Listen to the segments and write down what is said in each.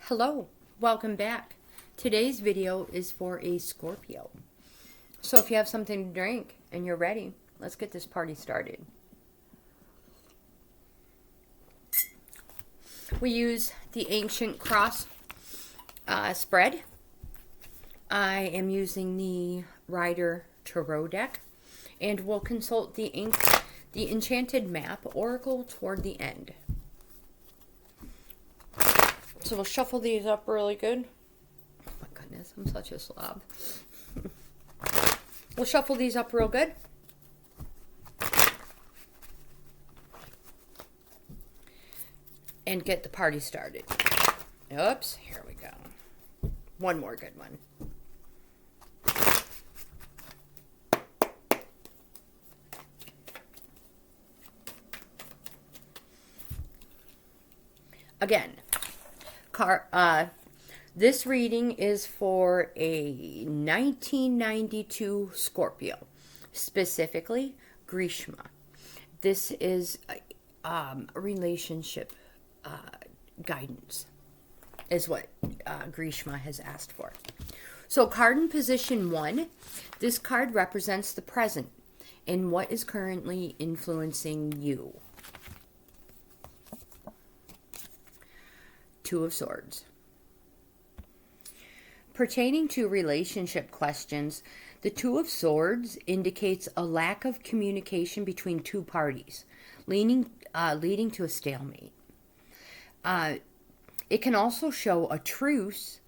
Hello, welcome back. Today's video is for a Scorpio. So if you have something to drink and you're ready, let's get this party started. We use the Ancient Cross spread. I am using the Rider Tarot deck, and we'll consult the Enchanted Map Oracle toward the end. So we'll shuffle these up really good. Oh my goodness, I'm such a slob. We'll shuffle these up real good. And get the party started. Oops, here we go. One more good one. Again, this reading is for a 1992 Scorpio, specifically Greeshma. This is a relationship guidance, is what Greeshma has asked for. So card in position 1, this card represents the present and what is currently influencing you. Two of Swords. Pertaining to relationship questions, the Two of Swords indicates a lack of communication between two parties, leading to a stalemate. It can also show a truce.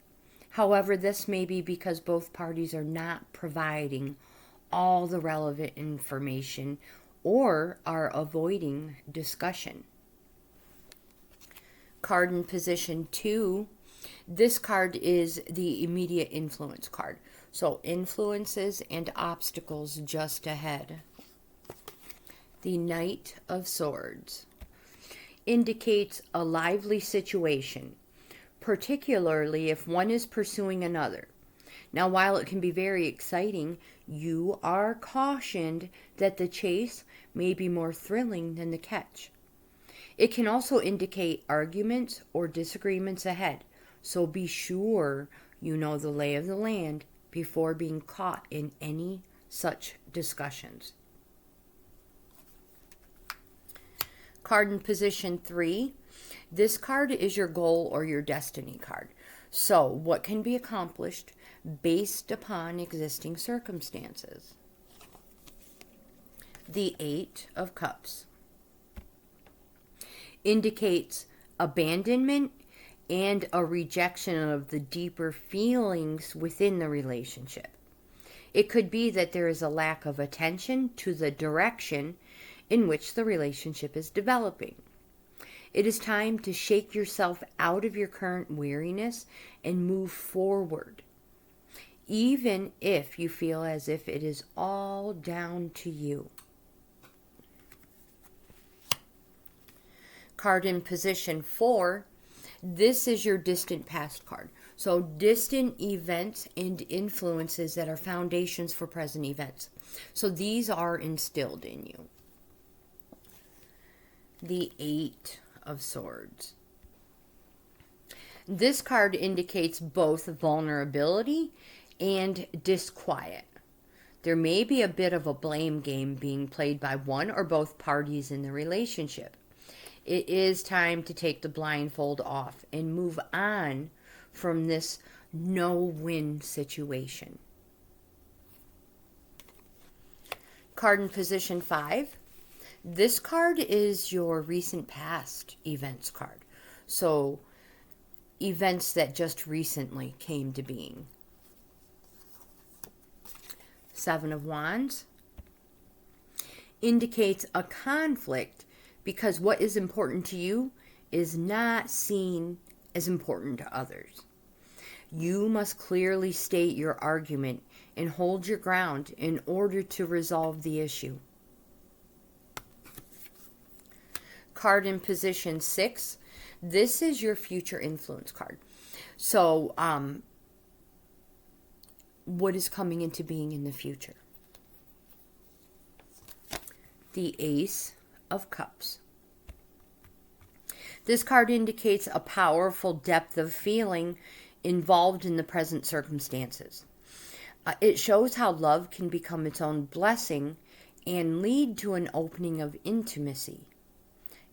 However, this may be because both parties are not providing all the relevant information or are avoiding discussion. Card in position 2, this card is the immediate influence card. So influences and obstacles just ahead. The Knight of Swords indicates a lively situation, particularly if one is pursuing another. Now, while it can be very exciting, you are cautioned that the chase may be more thrilling than the catch. It can also indicate arguments or disagreements ahead, so be sure you know the lay of the land before being caught in any such discussions. Card in position 3. This card is your goal or your destiny card. So, what can be accomplished based upon existing circumstances? The Eight of Cups indicates abandonment and a rejection of the deeper feelings within the relationship. It could be that there is a lack of attention to the direction in which the relationship is developing. It is time to shake yourself out of your current weariness and move forward, even if you feel as if it is all down to you. Card in position 4, this is your distant past card. So distant events and influences that are foundations for present events. So these are instilled in you. The Eight of Swords. This card indicates both vulnerability and disquiet. There may be a bit of a blame game being played by one or both parties in the relationship. It is time to take the blindfold off and move on from this no-win situation. Card in position 5. This card is your recent past events card. So, events that just recently came to being. Seven of Wands indicates a conflict because what is important to you is not seen as important to others. You must clearly state your argument and hold your ground in order to resolve the issue. Card in position 6. This is your future influence card. So, what is coming into being in the future? The Ace of Cups. This card indicates a powerful depth of feeling involved in the present circumstances. It shows how love can become its own blessing and lead to an opening of intimacy.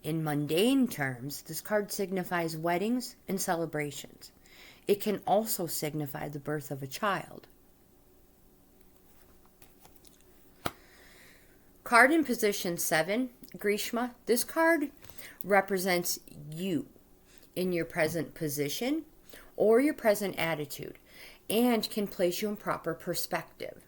In mundane terms, this card signifies weddings and celebrations. It can also signify the birth of a child. Card in position 7, Greeshma. This card represents you in your present position or your present attitude and can place you in proper perspective.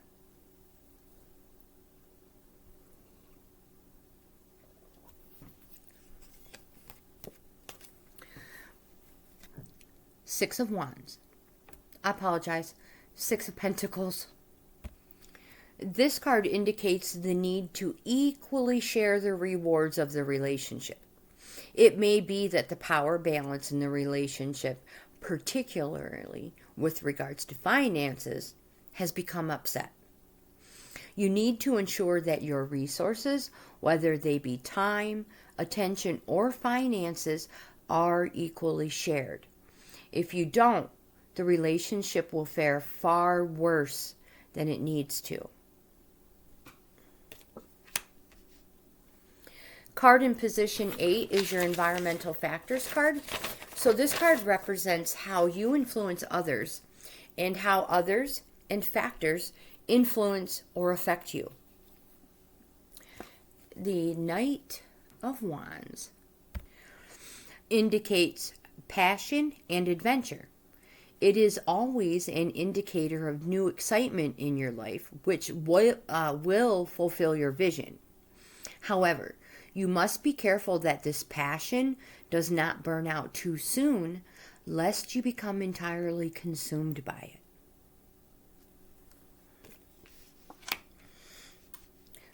Six of Wands. I apologize. Six of Pentacles. This card indicates the need to equally share the rewards of the relationship. It may be that the power balance in the relationship, particularly with regards to finances, has become upset. You need to ensure that your resources, whether they be time, attention, or finances, are equally shared. If you don't, the relationship will fare far worse than it needs to. Card in position 8 is your environmental factors card. So this card represents how you influence others and how others and factors influence or affect you. The Knight of Wands indicates passion and adventure. It is always an indicator of new excitement in your life, which will fulfill your vision. However, you must be careful that this passion does not burn out too soon, lest you become entirely consumed by it.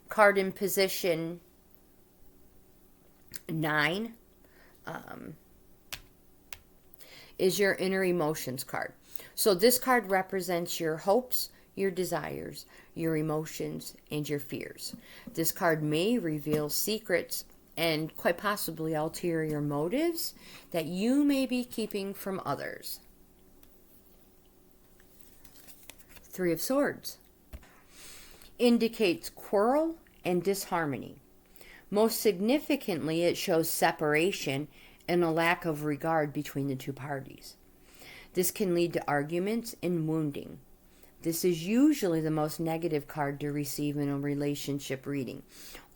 Card in position 9 is your inner emotions card. So this card represents your hopes, your desires, your emotions, and your fears. This card may reveal secrets and quite possibly ulterior motives that you may be keeping from others. Three of Swords indicates quarrel and disharmony. Most significantly, it shows separation and a lack of regard between the two parties. This can lead to arguments and wounding. This is usually the most negative card to receive in a relationship reading,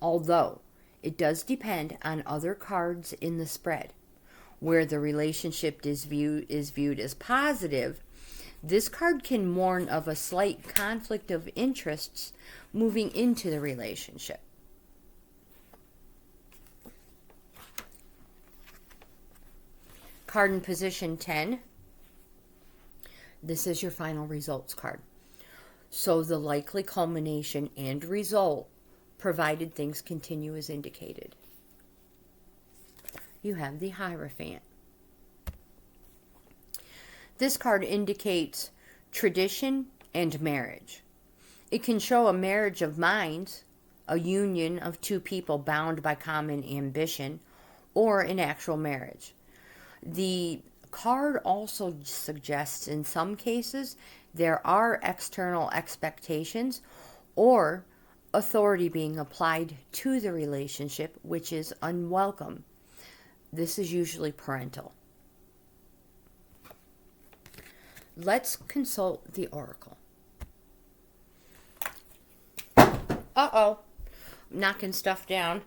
although it does depend on other cards in the spread. Where the relationship is viewed as positive, this card can warn of a slight conflict of interests moving into the relationship. Card in position 10. This is your final results card. So the likely culmination and result, provided things continue as indicated. You have the Hierophant. This card indicates tradition and marriage. It can show a marriage of minds, a union of two people bound by common ambition, or an actual marriage. The card also suggests in some cases there are external expectations or authority being applied to the relationship, which is unwelcome. This is usually parental. Let's consult the oracle. Uh-oh. I'm knocking stuff down.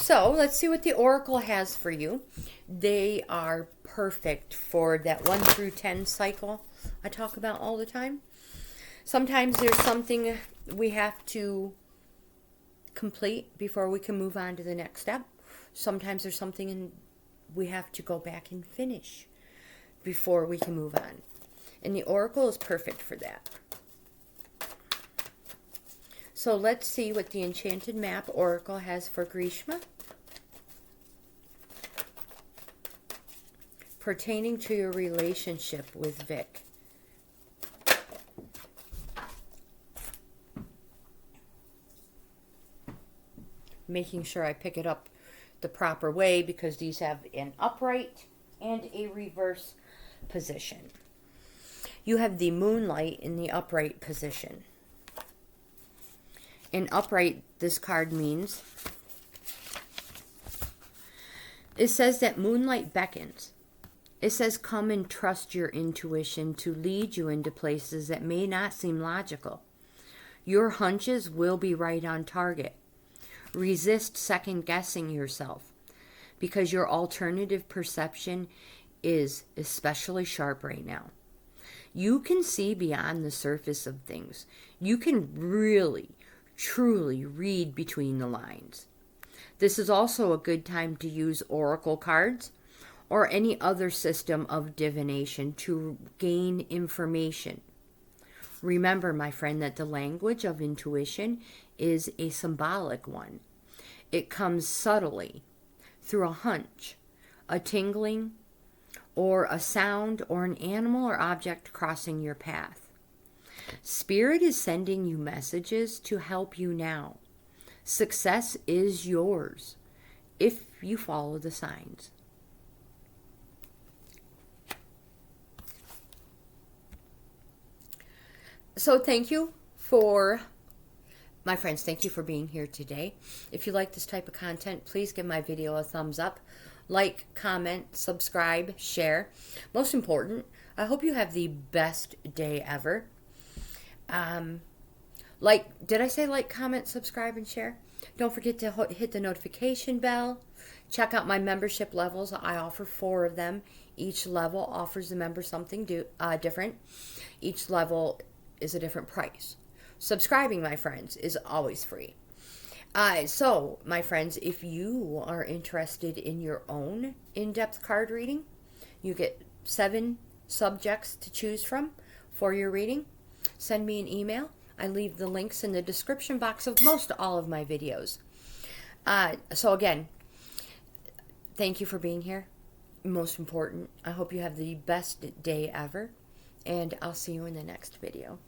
So let's see what the oracle has for you. They are perfect for that 1 through 10 cycle I talk about all the time. Sometimes there's something we have to complete before we can move on to the next step. Sometimes there's something we have to go back and finish before we can move on. And the oracle is perfect for that. So let's see what the Enchanted Map oracle has for Greeshma pertaining to your relationship with Vic. Making sure I pick it up the proper way because these have an upright and a reverse position. You have the moonlight in the upright position. In upright, this card means, it says that moonlight beckons. It says come and trust your intuition to lead you into places that may not seem logical. Your hunches will be right on target. Resist second guessing yourself because your alternative perception is especially sharp right now. You can see beyond the surface of things. You can really, truly read between the lines. This is also a good time to use oracle cards or any other system of divination to gain information. Remember, my friend, that the language of intuition is a symbolic one. It comes subtly through a hunch, a tingling, or a sound, or an animal or object crossing your path. Spirit is sending you messages to help you now. Success is yours if you follow the signs. So thank you for, my friends, thank you for being here today. If you like this type of content, please give my video a thumbs up. Like, comment, subscribe, share. Most important, I hope you have the best day ever. Did I say like, comment, subscribe, and share? Don't forget to hit the notification bell. Check out my membership levels. I offer 4 of them. Each level offers the member something different. Each level is a different price. Subscribing, my friends, is always free. So, my friends, if you are interested in your own in-depth card reading, you get 7 subjects to choose from for your reading. Send me an email. I leave the links in the description box of most all of my videos. So again, thank you for being here. Most important, I hope you have the best day ever, and I'll see you in the next video.